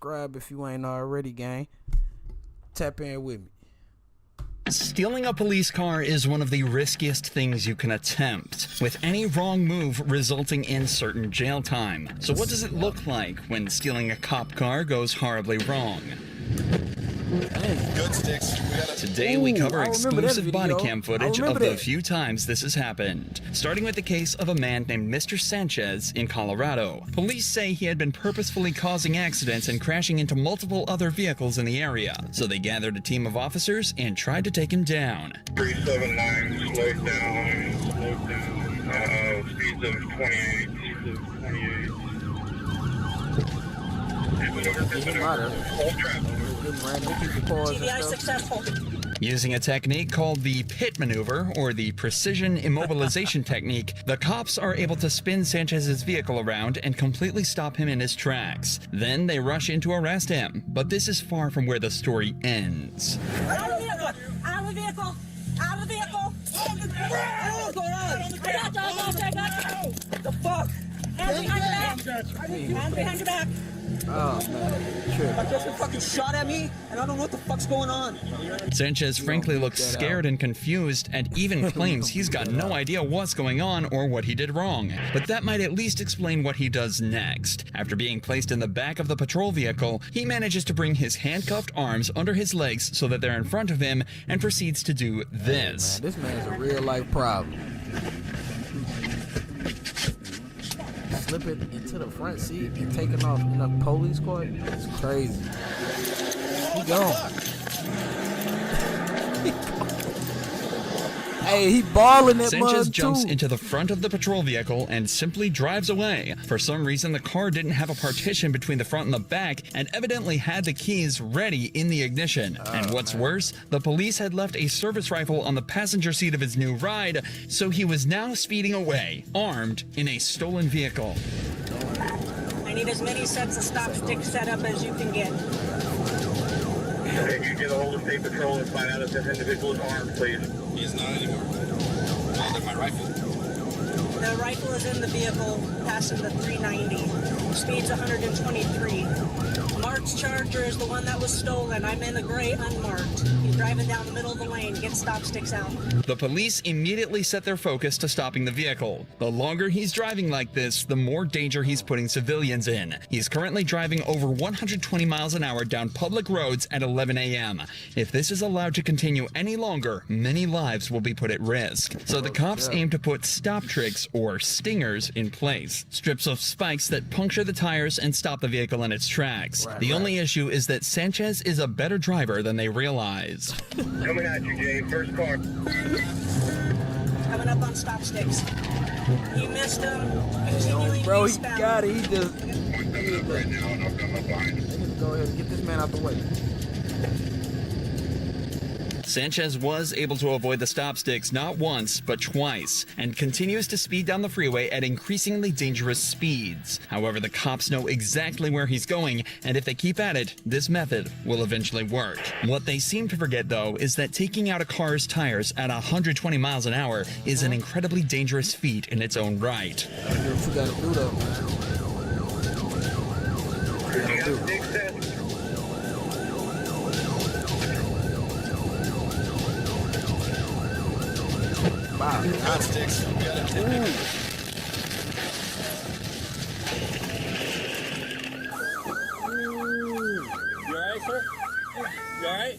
subscribe if you ain't already, gang. Tap in with me. Stealing a police car is one of the riskiest things you can attempt, with any wrong move resulting in certain jail time. So what does it look like when stealing a cop car goes horribly wrong? Good sticks. Today we cover exclusive body cam footage of the few times this has happened. Starting with the case of a man named Mr. Sanchez in Colorado. Police say he had been purposefully causing accidents and crashing into multiple other vehicles in the area. So they gathered a team of officers and tried to take him down. 379, slowed down, speeds of 28. TBI successful. Using a technique called the pit maneuver, or the precision immobilization technique, the cops are able to spin Sanchez's vehicle around and completely stop him in his tracks. Then they rush in to arrest him. But this is far from where the story ends. Out of the vehicle! Out of the vehicle! Out of the vehicle! What's going on? I got you! What the fuck? Hands behind your back! Hands behind your back! Oh, man. True. My girlfriend fucking shot at me, and I don't know what the fuck's going on. Sanchez frankly looks scared and confused, and even claims he's got no idea what's going on or what he did wrong. But that might at least explain what he does next. After being placed in the back of the patrol vehicle, he manages to bring his handcuffed arms under his legs so that they're in front of him, and proceeds to do this. Hey, man, this man's a real life problem. Slipping into the front seat and taking off in a police car. It's crazy. He gone. Hey, he balling that mug too. Sanchez jumps into the front of the patrol vehicle and simply drives away. For some reason, the car didn't have a partition between the front and the back, and evidently had the keys ready in the ignition. And what's worse, the police had left a service rifle on the passenger seat of his new ride, so he was now speeding away, armed in a stolen vehicle. I need as many sets of stop sticks set up as you can get. If you get a hold of State Patrol and find out if this individual is armed, please. He is not anymore. Well, my rifle. The rifle is in the vehicle, passing the 390. Speed's 123. Marked Charger is the one that was stolen. I'm in the gray unmarked. He's driving down the middle of the lane. Get stop sticks out. The police immediately set their focus to stopping the vehicle. The longer he's driving like this, the more danger he's putting civilians in. He's currently driving over 120 miles an hour down public roads at 11 a.m. If this is allowed to continue any longer, many lives will be put at risk. So the cops aim to put stop tricks, or stingers, in place. Strips of spikes that puncture the tires and stop the vehicle in its tracks. The only issue is that Sanchez is a better driver than they realize. Coming at you, Jay. First car. Coming up on stop sticks. He missed him. Bro, he got it. He just... Right now, and I'll come up behind him. Go ahead and get this man out the way. Sanchez was able to avoid the stop sticks not once, but twice, and continues to speed down the freeway at increasingly dangerous speeds. However, the cops know exactly where he's going, and if they keep at it, this method will eventually work. What they seem to forget, though, is that taking out a car's tires at 120 miles an hour is an incredibly dangerous feat in its own right. What you gotta do, though, man? Wow. Good sticks. Ooh. You alright, sir? You alright?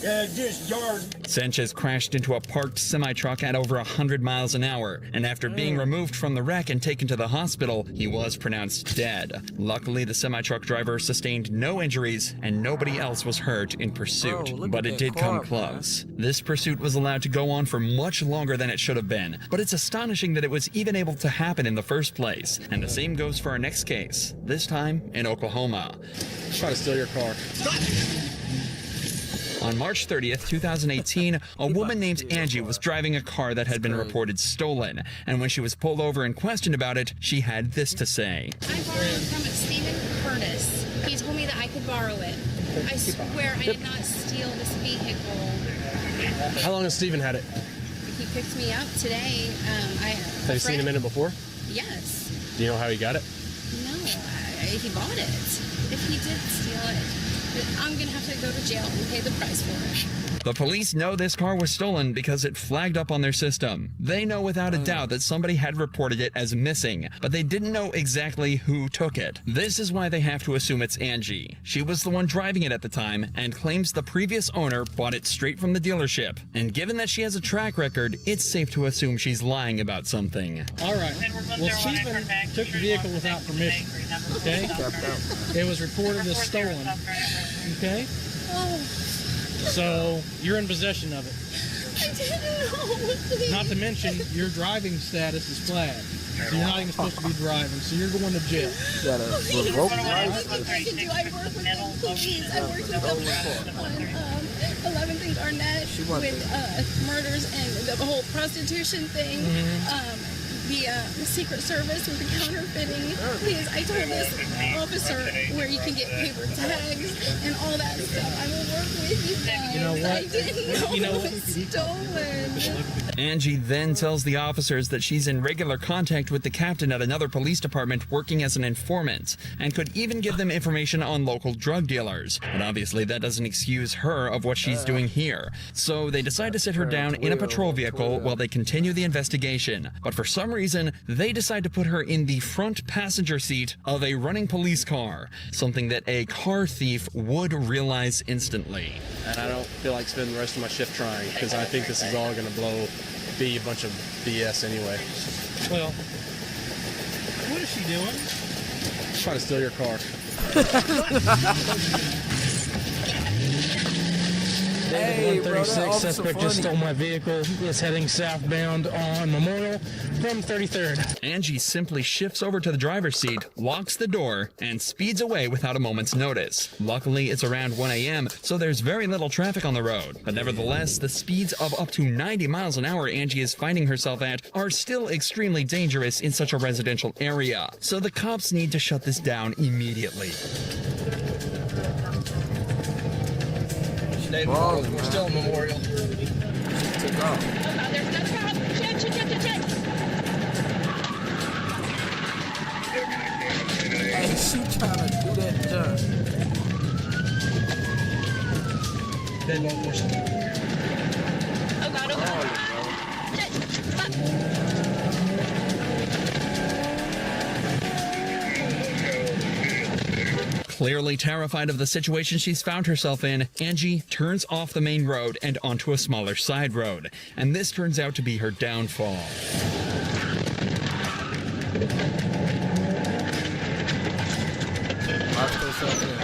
Yeah, just yard. Sanchez crashed into a parked semi-truck at over 100 miles an hour, and after being removed from the wreck and taken to the hospital, he was pronounced dead. Luckily, the semi-truck driver sustained no injuries, and nobody else was hurt in pursuit. But it did come close. This pursuit was allowed to go on for much longer than it should have been, but it's astonishing that it was even able to happen in the first place. And the same goes for our next case, this time in Oklahoma. Try to steal your car. On March 30th, 2018, a woman named Angie was driving a car that had been reported stolen, and when she was pulled over and questioned about it, she had this to say. I borrowed from Stephen Curtis. He told me that I could borrow it. I swear I did not steal this vehicle. How long has Stephen had it? He picked me up today. Have you seen him in it before? Yes. Do you know how he got it? No, he bought it. if he did steal it, I'm gonna have to go to jail and pay the price for it. The police know this car was stolen because it flagged up on their system. They know without a doubt that somebody had reported it as missing, but they didn't know exactly who took it. This is why they have to assume it's Angie. She was the one driving it at the time and claims the previous owner bought it straight from the dealership. And given that she has a track record, it's safe to assume she's lying about something. All right. Well, Stephen took the vehicle without permission. Okay? It was reported as stolen. Okay? Oh, So you're in possession of it. I didn't know. Please. Not to mention your driving status is flagged. So you're not even supposed to be driving, so you're going to jail. You got a revoked license. Anything I can do. I work with the police. I work with them on 11 Things Arnett with murders and the whole prostitution thing. The Secret Service with the counterfeiting. Please, I told this officer where you can get paper tags and all that stuff. I will work with you guys. You know what? I didn't know it was stolen. Angie then tells the officers that she's in regular contact with the captain at another police department working as an informant, and could even give them information on local drug dealers. But obviously that doesn't excuse her of what she's doing here. So they decide to sit her down in a patrol vehicle while they continue the investigation. But for some reason, they decide to put her in the front passenger seat of a running police car, something that a car thief would realize instantly. And I don't feel like spending the rest of my shift trying, because I think this is all going to be a bunch of BS anyway. Well, what is she doing? Trying to steal your car. Hey, bro, that 136 officer suspect just funny. stole my vehicle. Is heading southbound on Memorial from 33rd. Angie simply shifts over to the driver's seat, locks the door, and speeds away without a moment's notice. Luckily, it's around 1 a.m., so there's very little traffic on the road. But nevertheless, the speeds of up to 90 miles an hour Angie is finding herself at are still extremely dangerous in such a residential area. So the cops need to shut this down immediately. Balling, We're still in Memorial. Took off. There's no problem. Check. Hey, she trying to do that jump. Oh God. Clearly terrified of the situation she's found herself in, Angie turns off the main road and onto a smaller side road. And this turns out to be her downfall. Locked herself in.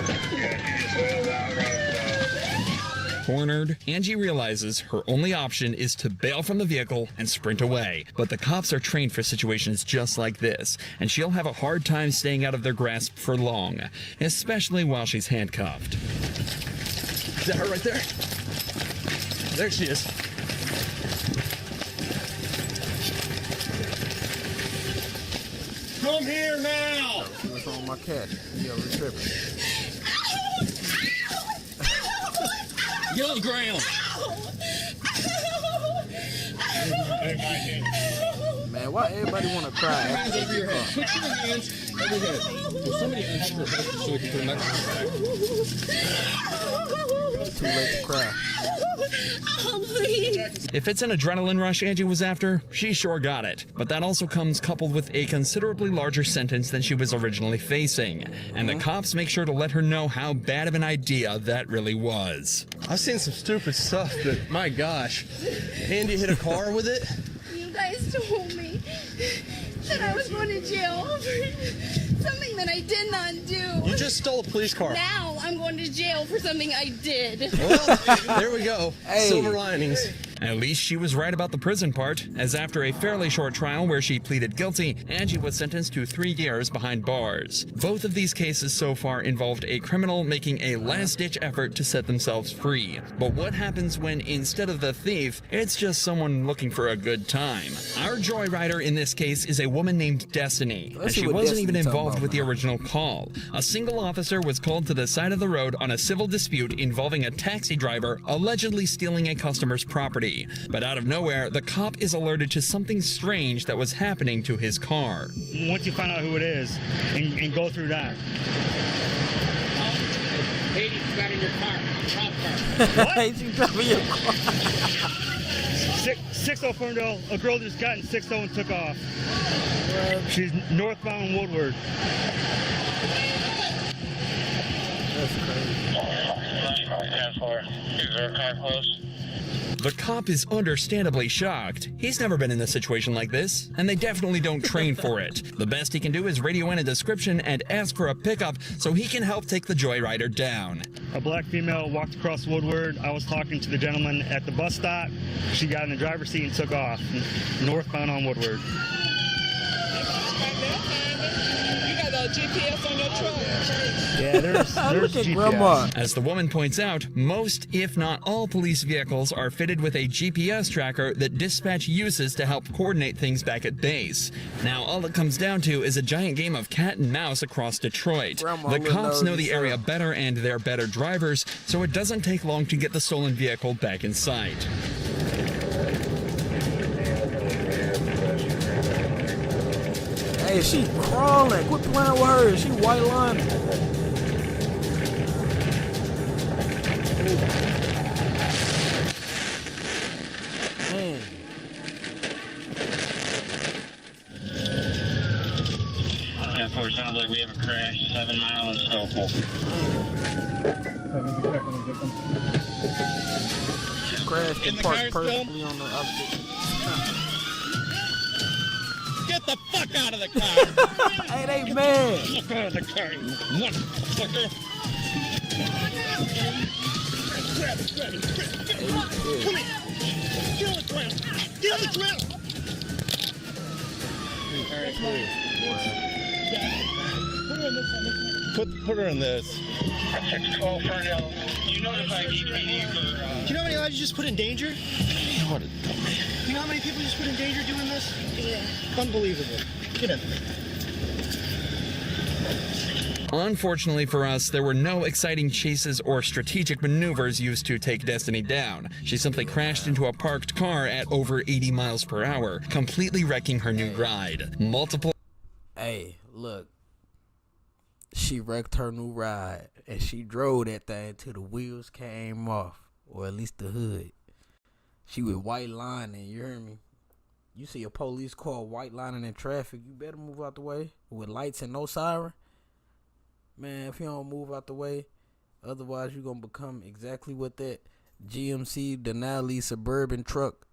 Cornered, Angie realizes her only option is to bail from the vehicle and sprint away. But the cops are trained for situations just like this, and she'll have a hard time staying out of their grasp for long, especially while she's handcuffed. Is that her right there? There she is. Come here now! What's wrong with my cat? Yo, we're tripping. Get on the ground! Man, why everybody want to cry after Hands over your head. Put your hands over your head. Will somebody unhook your head so we can put them back? too late to cry? Oh, please. If it's an adrenaline rush Angie was after, she sure got it. But that also comes coupled with a considerably larger sentence than she was originally facing. And the cops make sure to let her know how bad of an idea that really was. I've seen some stupid stuff, but my gosh. Andy hit a car with it? You guys told me that I was going to jail for something that I did not do. You just stole a police car. Now I'm going to jail for something I did. Well, there we go. Hey. Silver linings. At least she was right about the prison part, as after a fairly short trial where she pleaded guilty, Angie was sentenced to 3 years behind bars. Both of these cases so far involved a criminal making a last-ditch effort to set themselves free. But what happens when, instead of the thief, it's just someone looking for a good time? Our joyrider in this case is a woman named Destiny, and she wasn't even involved with the original call. A single officer was called to the side of the road on a civil dispute involving a taxi driver allegedly stealing a customer's property. But out of nowhere, the cop is alerted to something strange that was happening to his car. Once you find out who it is and go through that. Got in your car. Cop car. What? She driving your car. 6-0 Ferndale. A girl just got in 6-0 and took off. She's northbound Woodward. That's crazy. Is there a car close? The cop is understandably shocked. He's never been in a situation like this, and they definitely don't train for it. The best he can do is radio in a description and ask for a pickup so he can help take the joyrider down. A black female walked across Woodward. I was talking to the gentleman at the bus stop. She got in the driver's seat and took off, northbound on Woodward. You got a GPS on your truck. Yeah, there's Look at GPS. Grandma. As the woman points out, most, if not all, police vehicles are fitted with a GPS tracker that dispatch uses to help coordinate things back at base. Now, all it comes down to is a giant game of cat and mouse across Detroit. Grandma The would cops know know the this, area better and they're better drivers, so it doesn't take long to get the stolen vehicle back in sight. Hey, she crawling. Quit playing with her. She white lining. Man. 10-4, sounds like we have a crash, 7 Mile and Sokol. She crashed and parked perfectly on the opposite. Get the fuck out of the car. Hey, they mad. Get out of the car, you motherfucker. Grab it. Come here. Get on the ground. Get on the ground. Put her in this. 612 Ferndale. You notify DPD for... Do you know how many lives you just put in danger? Do you know how many people you just put in danger doing this? Yeah. Unbelievable. Get in. Unfortunately for us, there were no exciting chases or strategic maneuvers used to take Destiny down. She simply crashed into a parked car at over 80 miles per hour, completely wrecking her new ride. Hey, look. She wrecked her new ride, and she drove that thing till the wheels came off, or at least the hood. She was white lining, you hear me? You see a police car white lining in traffic, you better move out the way with lights and no siren. Man, if you don't move out the way, otherwise you're going to become exactly what that GMC Denali Suburban truck